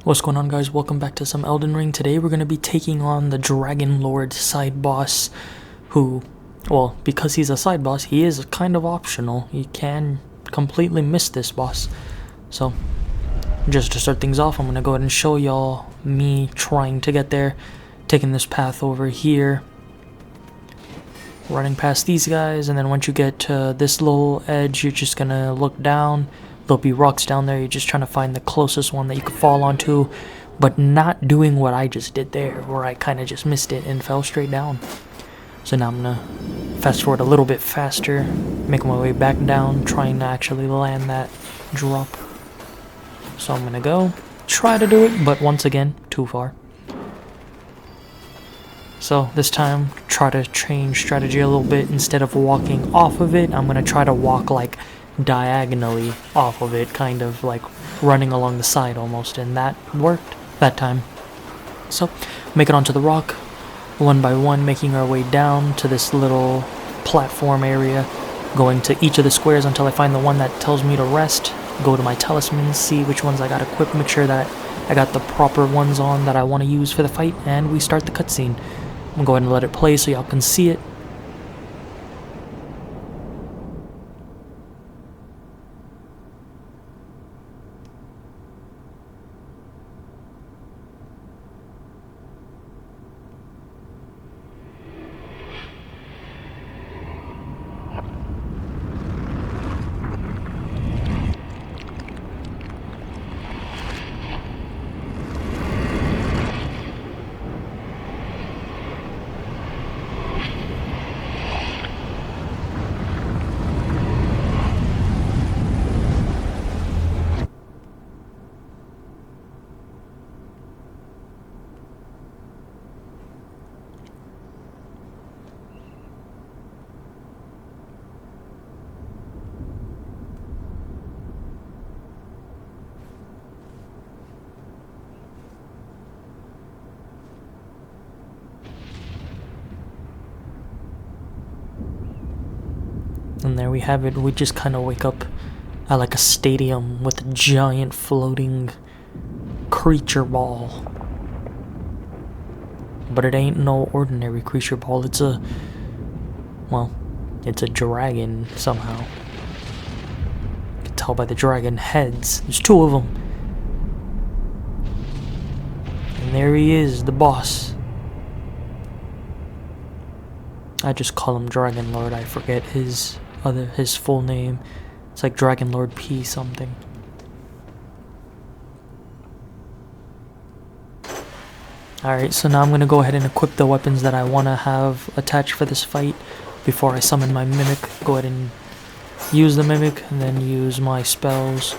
What's going on, guys? Welcome back to some Elden Ring. Today we're going to be taking on the Dragonlord side boss, who, well, because he's a side boss, he is kind of optional. You can completely miss this boss. So, just to start things off, I'm going to go ahead and show y'all me trying to get there, taking this path over here, running past these guys, and then once you get to this little edge, you're just going to look down. There'll be rocks down there. You're just trying to find the closest one that you could fall onto, but not doing what I just did there, where I kind of just missed it and fell straight down. So now I'm gonna fast forward a little bit faster, make my way back down, trying to actually land that drop. So I'm gonna go try to do it, but once again, too far. So this time, try to change strategy a little bit. Instead of walking off of it, I'm gonna try to walk like diagonally off of it, kind of like running along the side almost, and that worked that time. So make it onto the rock one by one, making our way down to this little platform area, going to each of the squares until I find the one that tells me to rest, go to my talismans, see which ones I got equipped, make sure that I got the proper ones on that I want to use for the fight, and we start the cutscene. I'm gonna go ahead and let it play so y'all can see it. And there we have it. We just kind of wake up at like a stadium with a giant floating creature ball. But it ain't no ordinary creature ball. It's a, well, it's a dragon somehow. You can tell by the dragon heads. There's two of them. And there he is, the boss. I just call him Dragonlord. I forget his full name. It's like Dragonlord P something. Alright, so now I'm gonna go ahead and equip the weapons that I wanna have attached for this fight before I summon my mimic. Go ahead and use the mimic and then use my spells.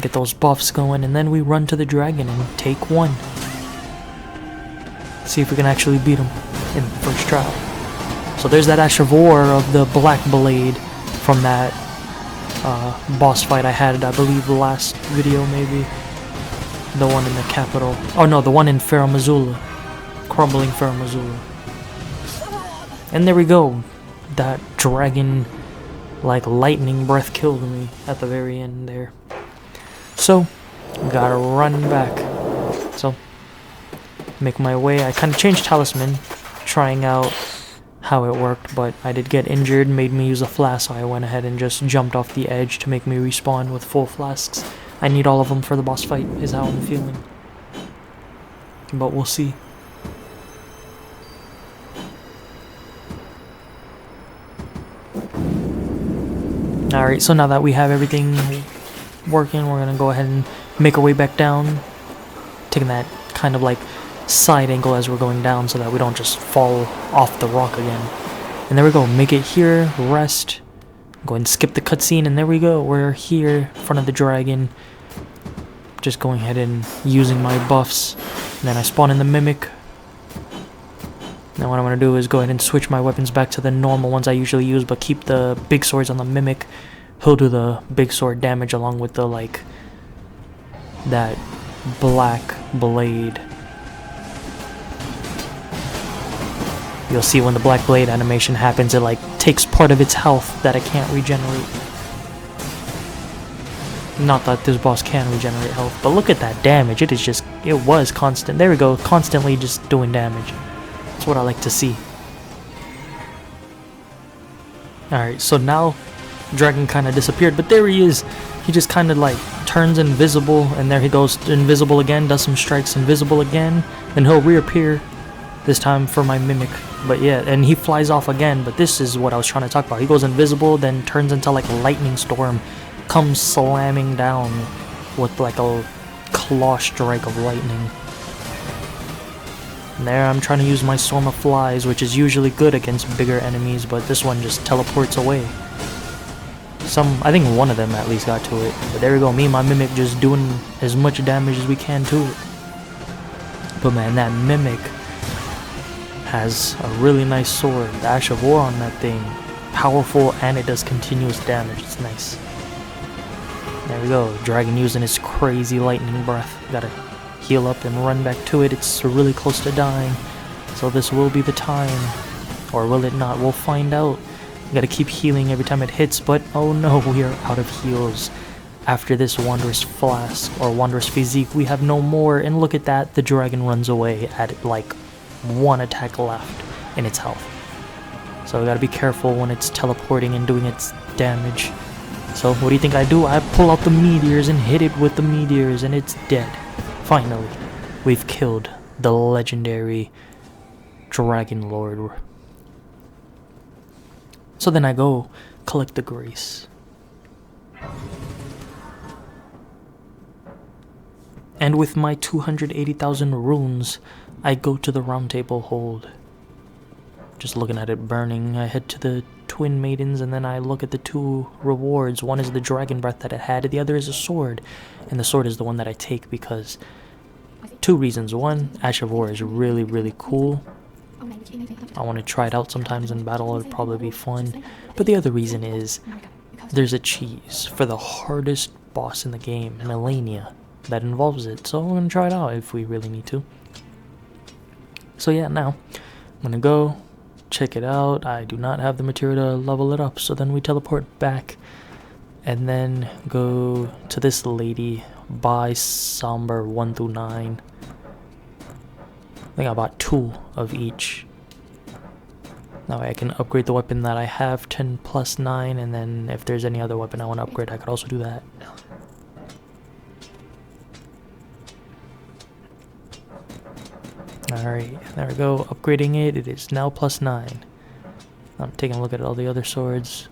Get those buffs going, and then we run to the dragon and take one. See if we can actually beat him in the first try. So there's that Ashavor of the Black Blade from that boss fight I had, I believe, the last video maybe. The one in the capital. Oh no, the one in Faramazula. Crumbling Faramazula. And there we go. That dragon, like lightning breath, killed me at the very end there. So, gotta run back. So, make my way. I kind of changed talisman, trying out how it worked, but I did get injured, made me use a flask, so I went ahead and just jumped off the edge to make me respawn with full flasks. I need all of them for the boss fight, is how I'm feeling. But we'll see. Alright, so now that we have everything working, we're gonna go ahead and make our way back down, taking that kind of like side angle as we're going down so that we don't just fall off the rock again. And there we go, make it here, rest, go ahead and skip the cutscene, and there we go, we're here in front of the dragon, just going ahead and using my buffs. And then I spawn in the mimic. Now what I'm going to do is go ahead and switch my weapons back to the normal ones I usually use, but keep the big swords on the mimic. He'll do the big sword damage along with the, like, that black blade. You'll see when the black blade animation happens, it like takes part of its health that it can't regenerate. Not that this boss can regenerate health, but look at that damage. It was constant. There we go, constantly just doing damage. That's what I like to see. Alright, so now dragon kind of disappeared, but there he is. He just kind of like turns invisible, and there he goes invisible again, does some strikes, invisible again, then he'll reappear, this time for my mimic. But yeah, and he flies off again, but this is what I was trying to talk about. He goes invisible, then turns into like a lightning storm, comes slamming down with like a claw strike of lightning. And there I'm trying to use my Storm of Flies, which is usually good against bigger enemies, but this one just teleports away. I think one of them at least got to it. But there we go, me and my Mimic just doing as much damage as we can to it. But man, that Mimic has a really nice sword. The Ash of War on that thing. Powerful, and it does continuous damage. It's nice. There we go, dragon using his crazy lightning breath. Gotta heal up and run back to it. It's really close to dying. So this will be the time. Or will it not? We'll find out. Gotta keep healing every time it hits, but oh no, we are out of heals. After this Wondrous Flask, or Wondrous Physique, we have no more, and look at that, the dragon runs away at like one attack left in its health. So we gotta be careful when it's teleporting and doing its damage. So what do you think I do? I pull out the meteors and hit it with the meteors, and it's dead. Finally, we've killed the legendary Dragonlord. So then I go collect the grace. And with my 280,000 runes, I go to the round table hold. Just looking at it burning, I head to the twin maidens, and then I look at the two rewards. One is the dragon breath that it had, the other is a sword. And the sword is the one that I take because two reasons. One, Ash of War is really, really cool. I want to try it out sometimes in battle, it'll probably be fun. But the other reason is there's a cheese for the hardest boss in the game, Melania, that involves it. So I'm going to try it out if we really need to. So yeah, now I'm going to go check it out. I do not have the material to level it up, so then we teleport back and then go to this lady, buy Somber 1 through 9. I think I bought 2 of each. That way I can upgrade the weapon that I have, 10 plus 9, and then if there's any other weapon I want to upgrade, I could also do that. Alright, there we go, upgrading it. It is now plus 9. I'm taking a look at all the other swords.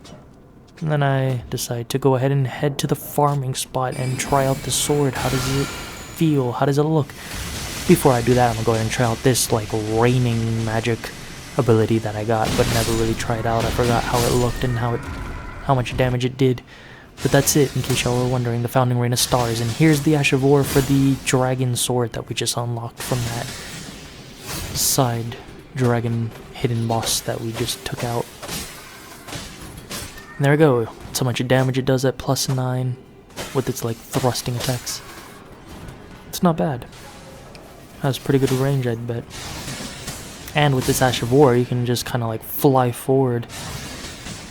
And then I decide to go ahead and head to the farming spot and try out the sword. How does it feel? How does it look? Before I do that, I'm gonna go ahead and try out this like raining magic ability that I got, but never really tried out. I forgot how it looked and how much damage it did. But that's it, in case y'all were wondering, the Founding Rain of Stars. And here's the Ash of War for the dragon sword that we just unlocked from that side dragon hidden boss that we just took out. And there we go. That's how much damage it does at plus 9 with its like thrusting attacks. It's not bad. Has pretty good range, I'd bet. And with this Ash of War, you can just kind of like fly forward.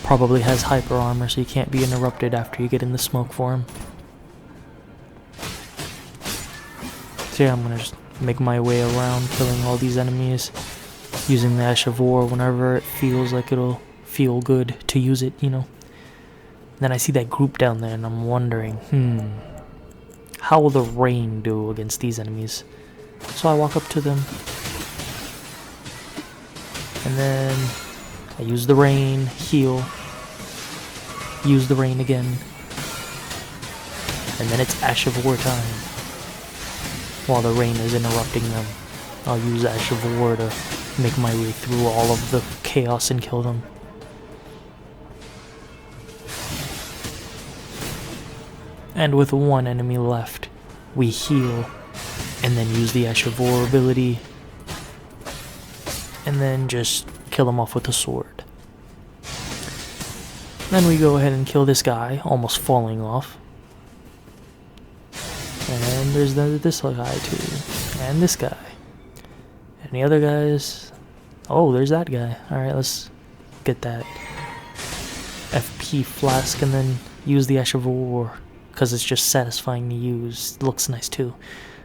Probably has hyper armor, so you can't be interrupted after you get in the smoke form. So yeah, I'm gonna just make my way around, killing all these enemies, using the Ash of War whenever it feels like it'll feel good to use it, you know. And then I see that group down there, and I'm wondering, how will the rain do against these enemies? So I walk up to them, and then I use the rain, heal, use the rain again, and then it's Ash of War time. While the rain is interrupting them, I'll use Ash of War to make my way through all of the chaos and kill them. And with one enemy left, we heal, and then use the Ash of War ability, and then just kill him off with the sword. Then we go ahead and kill this guy, almost falling off. And there's this guy too, and this guy. Any other guys? Oh, there's that guy. Alright, let's get that FP flask and then use the Ash of War. because it's just satisfying to use. It looks nice too.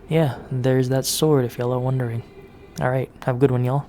Yeah, there's that sword if y'all are wondering. Alright, have a good one, y'all.